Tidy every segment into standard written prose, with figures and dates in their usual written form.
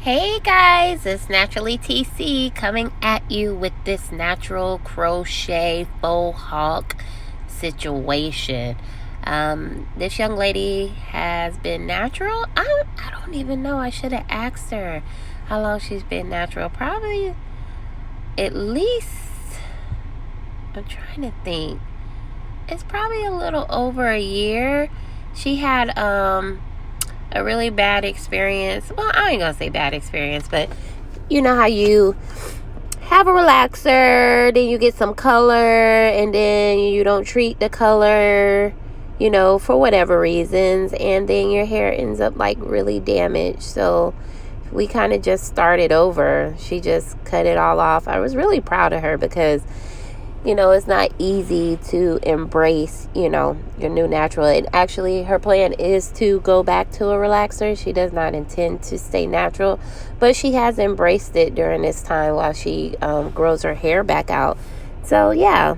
Hey guys, it's Naturally TC coming at you with this natural crochet faux hawk situation. This young lady has been natural. I don't even know. I should have asked her how long she's been natural. Probably at least, I'm trying to think. It's probably a little over a year. She had a really bad experience. Well, I ain't gonna say bad experience, but you know how you have a relaxer, then you get some color, and then you don't treat the color, for whatever reasons, and then your hair ends up like really damaged. So we kind of just started over. She just cut it all off. I was really proud of her because it's not easy to embrace, your new natural. And actually, her plan is to go back to a relaxer. She does not intend to stay natural, but she has embraced it during this time while she grows her hair back out. So, yeah,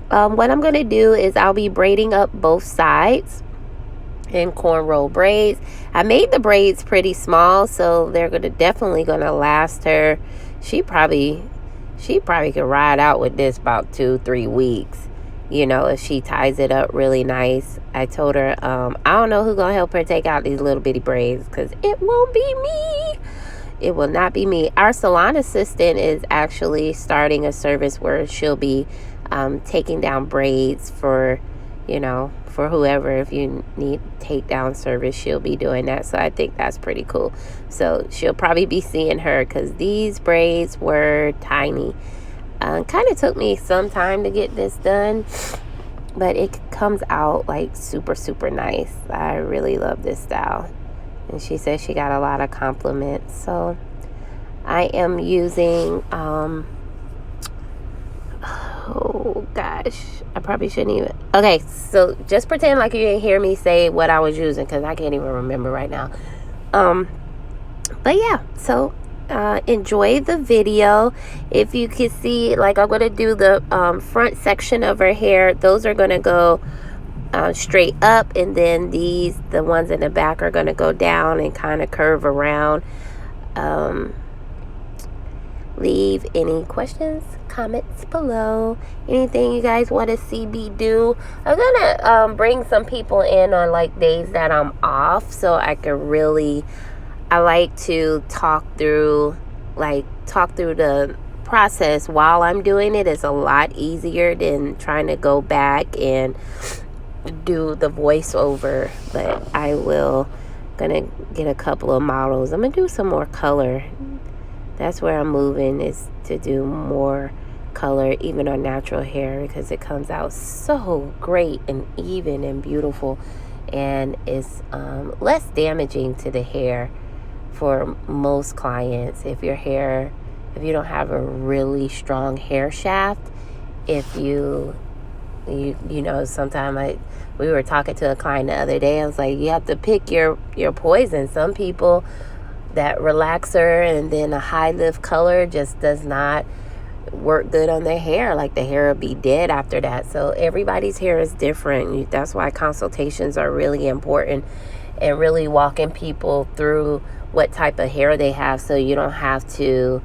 what I'm going to do is I'll be braiding up both sides in cornrow braids. I made the braids pretty small, so they're definitely going to last her. She probably could ride out with this about 2-3 weeks, if she ties it up really nice. I told her, I don't know who's going to help her take out these little bitty braids because it won't be me. It will not be me. Our salon assistant is actually starting a service where she'll be taking down braids for whoever. If you need takedown service, she'll be doing that. So I think that's pretty cool. So she'll probably be seeing her because these braids were tiny. Kind of took me some time to get this done, but it comes out like super, super nice. I really love this style. And she said she got a lot of compliments. So I am using, oh gosh, I probably shouldn't even. Okay, so just pretend like you didn't hear me say what I was using because I can't even remember right now. But yeah, so enjoy the video. If you can see, like, I'm going to do the front section of her hair. Those are going to go straight up, and then the ones in the back are going to go down and kind of curve around. Leave any questions, comments below. Anything you guys want to see me do. I'm gonna bring some people in on like days that I'm off, so I like to talk through the process while I'm doing it. It's a lot easier than trying to go back and do the voiceover. But I will gonna get a couple of models. I'm gonna do some more color. That's where I'm moving, is to do more color, even on natural hair, because it comes out so great and even and beautiful, and it's less damaging to the hair for most clients. If you don't have a really strong hair shaft, sometimes we were talking to a client the other day. I was like, you have to pick your poison. Some people, that relaxer and then a high lift color just does not work good on their hair. Like, the hair will be dead after that. So everybody's hair is different. That's why consultations are really important, and really walking people through what type of hair they have, so you don't have to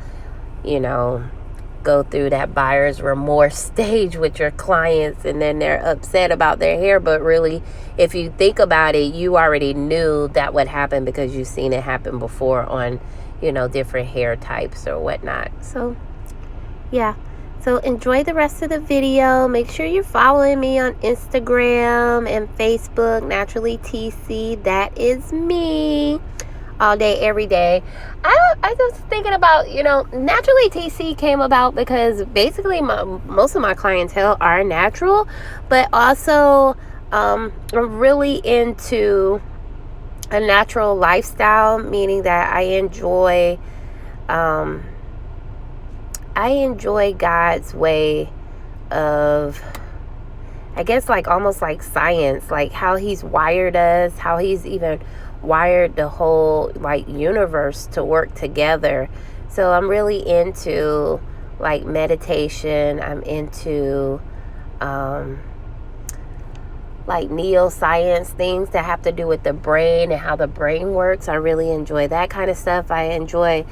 go through that buyer's remorse stage with your clients, and then they're upset about their hair. But really, if you think about it, you already knew that would happen because you've seen it happen before on, different hair types or whatnot. So, yeah. So enjoy the rest of the video. Make sure you're following me on Instagram and Facebook, Naturally TC. That is me. All day, every day. I was thinking about, Naturally TC came about because basically most of my clientele are natural, but also I'm really into a natural lifestyle, meaning that I enjoy God's way of, I guess, like almost like science, like how he's wired us, how he's even wired the whole like universe to work together. So I'm really into like meditation. I'm into like neuroscience things that have to do with the brain and how the brain works. I really enjoy that kind of stuff. I enjoy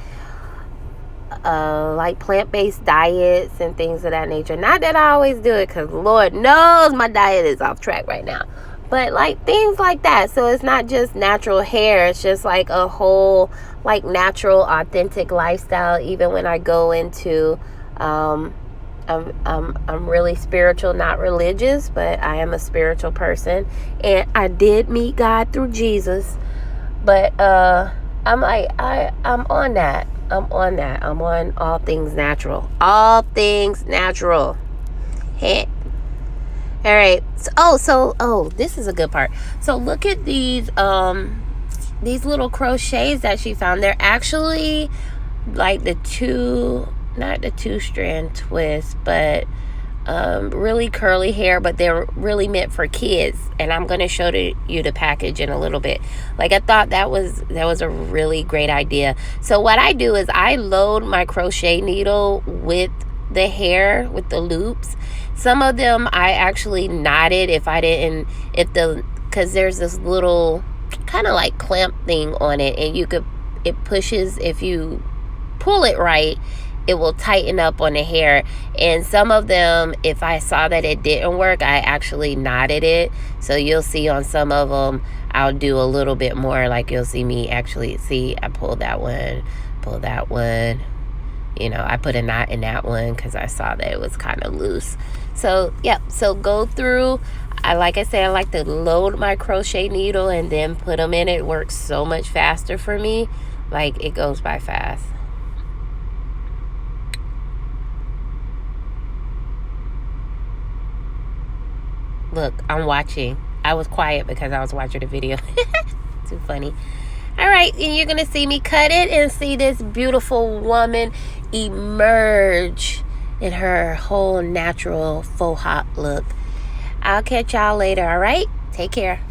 like plant-based diets and things of that nature. Not that I always do it, because Lord knows my diet is off track right now, but like things like that. So it's not just natural hair, it's just like a whole like natural authentic lifestyle. Even when I go into I'm really spiritual, not religious, but I am a spiritual person, and I did meet God through Jesus. But I'm like I'm on that. I'm on all things natural. All things natural. Heh. All right. So this is a good part. So look at these little crochets that she found. They're actually like not the 2-strand twist, but really curly hair, but they're really meant for kids. And I'm going to show you the package in a little bit. Like, I thought that was a really great idea. So what I do is I load my crochet needle with the hair, with the loops. Some of them I actually knotted because there's this little kind of like clamp thing on it, and it pushes, if you pull it right, it will tighten up on the hair. And some of them, if I saw that it didn't work, I actually knotted it. So you'll see on some of them, I'll do a little bit more. Like, you'll see me actually see, I pull that one. You know, I put a knot in that one because I saw that it was kind of loose. So, yeah. So go through. Like I said, I like to load my crochet needle and then put them in. It works so much faster for me. Like, it goes by fast. Look, I'm watching. I was quiet because I was watching the video. Too funny. All right, and you're going to see me cut it and see this beautiful woman emerge in her whole natural faux hawk look. I'll catch y'all later, all right? Take care.